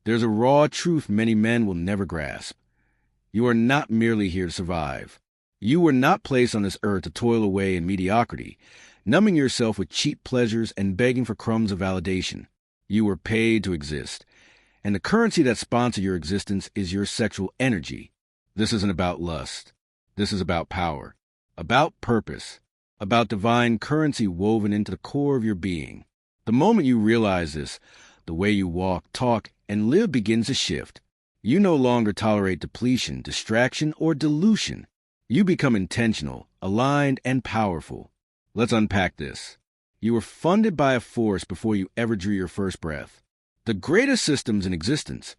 There's a raw truth many men will never grasp. You are not merely here to survive. You were not placed on this earth to toil away in mediocrity, numbing yourself with cheap pleasures and begging for crumbs of validation. You were paid to exist, and the currency that sponsors your existence is your sexual energy. This isn't about lust. This is about power, about purpose, about divine currency woven into the core of your being. The moment you realize this, the way you walk, talk, and live begins to shift. You no longer tolerate depletion, distraction, or dilution. You become intentional, aligned, and powerful. Let's unpack this. You were funded by a force before you ever drew your first breath. The greatest systems in existence,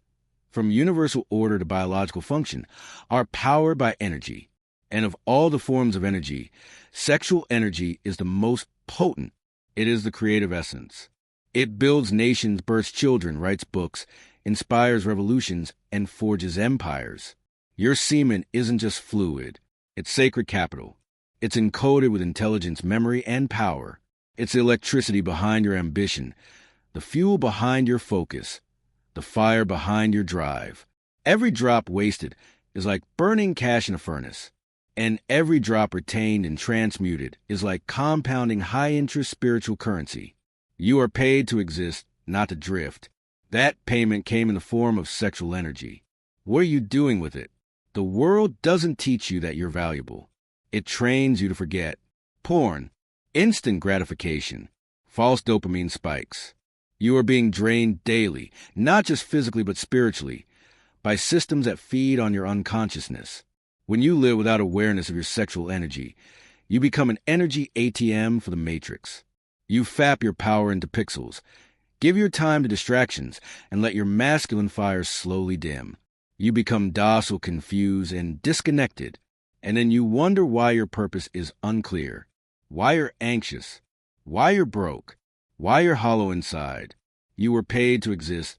from universal order to biological function, are powered by energy. And of all the forms of energy, sexual energy is the most potent. It is the creative essence. It builds nations, births children, writes books, inspires revolutions, and forges empires. Your semen isn't just fluid. It's sacred capital. It's encoded with intelligence, memory, and power. It's the electricity behind your ambition, the fuel behind your focus, the fire behind your drive. Every drop wasted is like burning cash in a furnace, and every drop retained and transmuted is like compounding high-interest spiritual currency. You are paid to exist, not to drift. That payment came in the form of sexual energy. What are you doing with it? The world doesn't teach you that you're valuable. It trains you to forget. Porn, instant gratification, false dopamine spikes. You are being drained daily, not just physically but spiritually, by systems that feed on your unconsciousness. When you live without awareness of your sexual energy, you become an energy ATM for the matrix. You fap your power into pixels. Give your time to distractions and let your masculine fire slowly dim. You become docile, confused, and disconnected. And then you wonder why your purpose is unclear, why you're anxious, why you're broke, why you're hollow inside. You were paid to exist,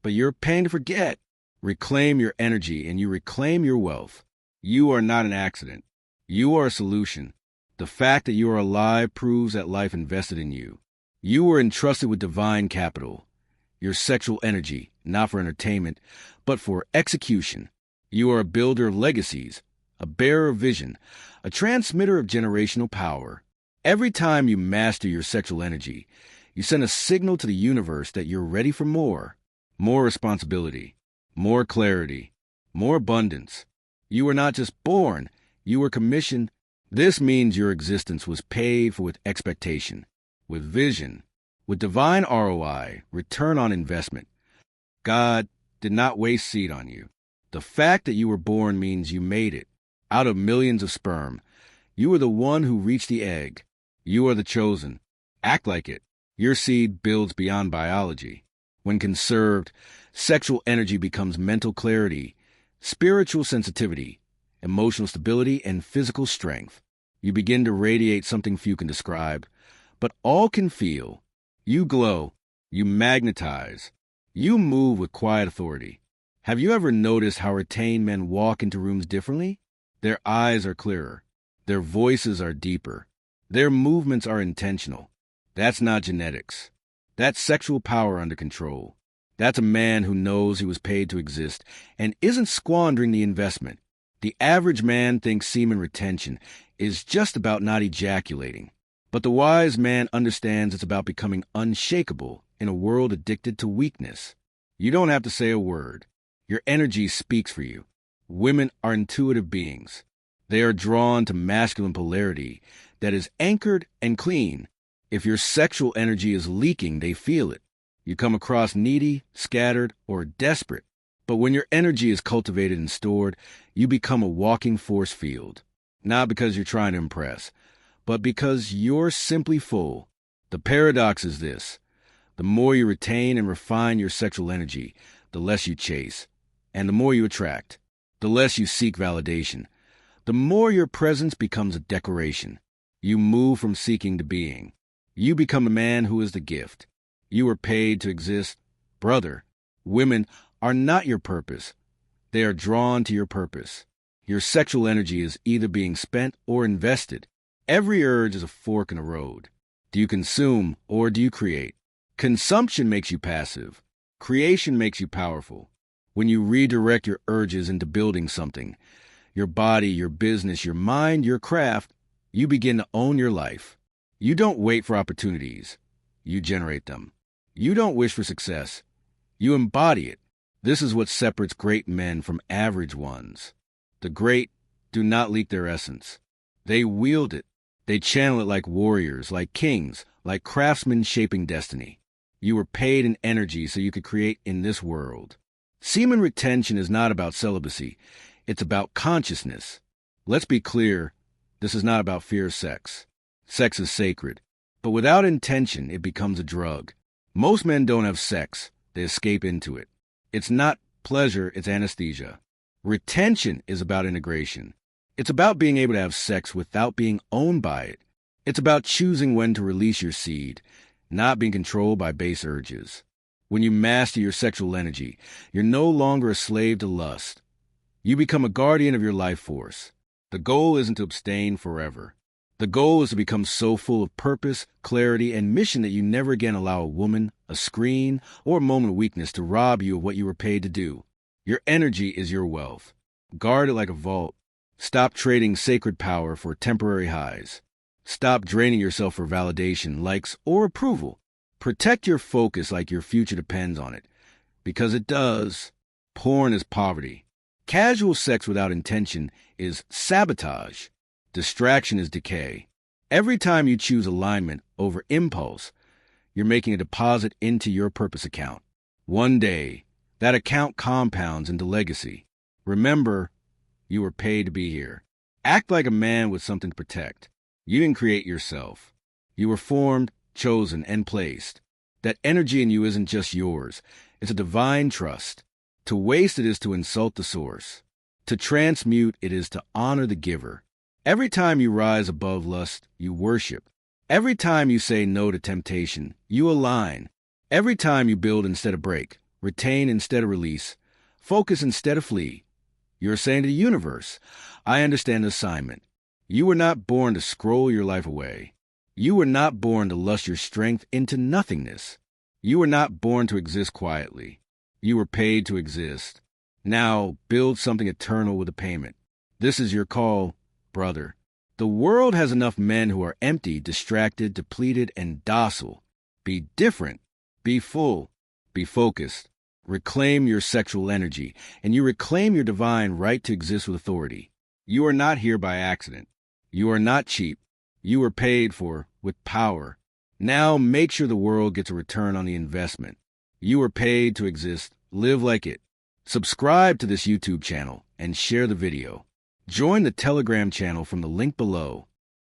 but you're paying to forget. Reclaim your energy and you reclaim your wealth. You are not an accident. You are a solution. The fact that you are alive proves that life invested in you. You were entrusted with divine capital, your sexual energy, not for entertainment, but for execution. You are a builder of legacies, a bearer of vision, a transmitter of generational power. Every time you master your sexual energy, you send a signal to the universe that you're ready for more responsibility, more clarity, more abundance. You were not just born, you were commissioned. This means your existence was paid for with expectation, with vision, with divine ROI, return on investment. God did not waste seed on you. The fact that you were born means you made it. Out of millions of sperm, you were the one who reached the egg. You are the chosen. Act like it. Your seed builds beyond biology. When conserved, sexual energy becomes mental clarity, spiritual sensitivity, emotional stability, and physical strength. You begin to radiate something few can describe, but all can feel. You glow. You magnetize. You move with quiet authority. Have you ever noticed how retained men walk into rooms differently? Their eyes are clearer. Their voices are deeper. Their movements are intentional. That's not genetics. That's sexual power under control. That's a man who knows he was paid to exist and isn't squandering the investment. The average man thinks semen retention is just about not ejaculating. But the wise man understands it's about becoming unshakable in a world addicted to weakness. You don't have to say a word. Your energy speaks for you. Women are intuitive beings. They are drawn to masculine polarity that is anchored and clean. If your sexual energy is leaking, they feel it. You come across needy, scattered, or desperate. But when your energy is cultivated and stored, you become a walking force field. Not because you're trying to impress, but because you're simply full. The paradox is this. The more you retain and refine your sexual energy, the less you chase. And the more you attract, the less you seek validation. The more your presence becomes a decoration. You move from seeking to being. You become a man who is the gift. You are paid to exist. Brother, women are not your purpose. They are drawn to your purpose. Your sexual energy is either being spent or invested. Every urge is a fork in the road. Do you consume or do you create? Consumption makes you passive. Creation makes you powerful. When you redirect your urges into building something, your body, your business, your mind, your craft, you begin to own your life. You don't wait for opportunities. You generate them. You don't wish for success. You embody it. This is what separates great men from average ones. The great do not leak their essence. They wield it. They channel it like warriors, like kings, like craftsmen shaping destiny. You were paid in energy so you could create in this world. Semen retention is not about celibacy. It's about consciousness. Let's be clear, this is not about fear of sex. Sex is sacred. But without intention, it becomes a drug. Most men don't have sex. They escape into it. It's not pleasure, it's anesthesia. Retention is about integration. It's about being able to have sex without being owned by it. It's about choosing when to release your seed, not being controlled by base urges. When you master your sexual energy, you're no longer a slave to lust. You become a guardian of your life force. The goal isn't to abstain forever. The goal is to become so full of purpose, clarity, and mission that you never again allow a woman, a screen, or a moment of weakness to rob you of what you were paid to do. Your energy is your wealth. Guard it like a vault. Stop trading sacred power for temporary highs. Stop draining yourself for validation, likes, or approval. Protect your focus like your future depends on it. Because it does. Porn is poverty. Casual sex without intention is sabotage. Distraction is decay. Every time you choose alignment over impulse, you're making a deposit into your purpose account. One day, that account compounds into legacy. Remember, you were paid to be here. Act like a man with something to protect. You didn't create yourself. You were formed, chosen, and placed. That energy in you isn't just yours. It's a divine trust. To waste it is to insult the source. To transmute it is to honor the giver. Every time you rise above lust, you worship. Every time you say no to temptation, you align. Every time you build instead of break, retain instead of release, focus instead of flee, you're saying to the universe, I understand the assignment. You were not born to scroll your life away. You were not born to lust your strength into nothingness. You were not born to exist quietly. You were paid to exist. Now build something eternal with a payment. This is your call, brother. The world has enough men who are empty, distracted, depleted, and docile. Be different. Be full. Be focused. Reclaim your sexual energy, and you reclaim your divine right to exist with authority. You are not here by accident. You are not cheap. You were paid for with power. Now make sure the world gets a return on the investment. You were paid to exist. Live like it. Subscribe to this YouTube channel and share the video. Join the Telegram channel from the link below.